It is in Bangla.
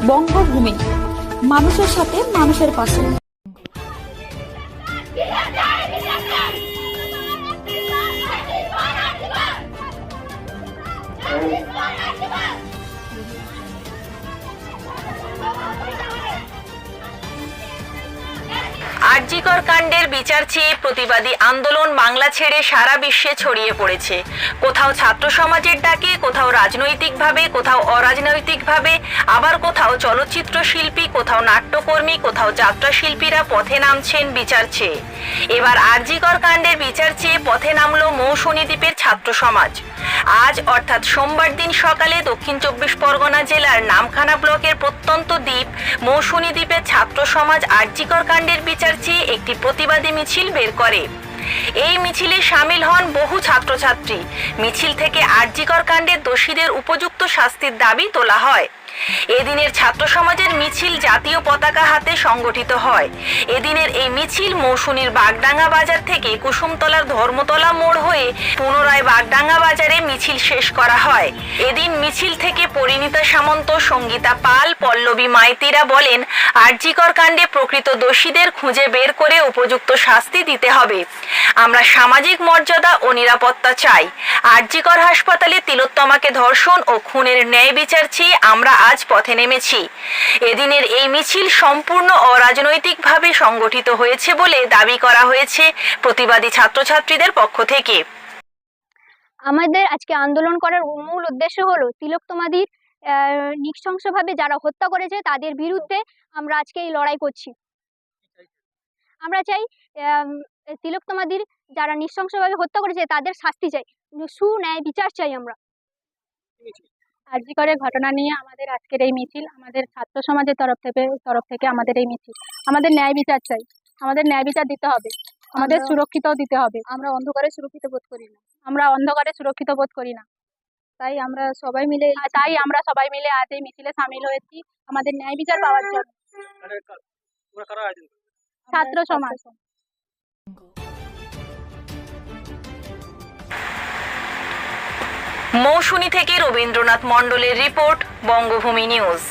বঙ্গভূমি, মানুষের সাথে মানুষের পাশে। আরজিকর কাণ্ডের বিচার চেয়ে প্রতিবাদী আন্দোলন বাংলা ছেড়ে সারা বিশ্বে ছড়িয়ে পড়েছে। কোথাও ছাত্র সমাজের ডাকে, কোথাও রাজনৈতিকভাবে, কোথাও অরাজনৈতিকভাবে, আবার কোথাও চলচ্চিত্র শিল্পী, কোথাও নাট্যকর্মী, কোথাও যাত্রা শিল্পীরা পথে নামছেন বিচার চেয়ে। এবার আরজিকর কাণ্ডের বিচার চেয়ে পথে নামলো মৌসুনী দ্বীপের ছাত্র সমাজ। আজ অর্থাৎ সোমবার দিন সকালে দক্ষিণ 24 পরগনা জেলার নামখানা ব্লকের প্রত্যন্ত দ্বীপ মৌসুনী দ্বীপের ছাত্র সমাজ আরজিকর কাণ্ডের বিচার চেয়ে একটি প্রতিবাদী মিছিল বের করে। এই মিছিলে সামিল হন বহু ছাত্রছাত্রী। মিছিল থেকে আরজিকর কাণ্ডের দোষীদের উপযুক্ত শাস্তির দাবি তোলা হয়। এদিনের ছাত্র সমাজের মিছিল জাতীয় পতাকা হাতে সংগঠিত হয়। এদিনের এই মিছিল মৌসুনীর বাগডাঙ্গা বাজার থেকে কুসুমতলার ধর্মতলা মোড় হয়ে পুনরায় বাগডাঙ্গা বাজারে মিছিল শেষ করা হয়। এদিন মিছিল থেকে পরিণীতা সামন্ত, সঙ্গীতা পাল, পল্লবী মাইতিরা বলেন, আরজিকর কাণ্ডে প্রকৃত দোষীদের খুঁজে বের করে উপযুক্ত শাস্তি দিতে হবে। আমরা সামাজিক মর্যাদা ও নিরাপত্তা চাই। আরজিকর হাসপাতালে তিলোত্তমাকে ধর্ষণ ও খুনের ন্যায় বিচার চেয়ে আমরা আজ পথে নেমেছি। এদিনের এই মিছিল সম্পূর্ণ অরাজনৈতিকভাবে সংগঠিত হয়েছে বলে দাবি করা হয়েছে প্রতিবাদী ছাত্রছাত্রীদের পক্ষ থেকে। আমাদের আজকে আন্দোলন করার মূল উদ্দেশ্য হলো তিলোত্তমাদির নৃশংসভাবে যারা হত্যা করেছে তাদের বিরুদ্ধে আমরা আজকে এই লড়াই করছি। আমরা চাই তিলোত্তমাদির যারা নৃশংসভাবে হত্যা করেছে তাদের শাস্তি চাই, সুন্যায় বিচার চাই আমরা। আরজিকরের ঘটনা নিয়ে আমাদের আজকের এই মিছিল, আমাদের ছাত্র সমাজের তরফ থেকে আমাদের এই মিছিল। আমাদের ন্যায় বিচার চাই, আমাদের ন্যায় বিচার দিতে হবে, আমাদের সুরক্ষিত দিতে হবে। আমরা অন্ধকারে সুরক্ষিত বোধ করি না। তাই আমরা সবাই মিলে আজ এই মিছিলে সামিল হয়েছি আমাদের ন্যায় বিচার পাওয়ার জন্য। ছাত্র সমাজ। মৌসুনী থেকে রবীন্দ্রনাথ মণ্ডলের রিপোর্ট, বঙ্গভূমি নিউজ।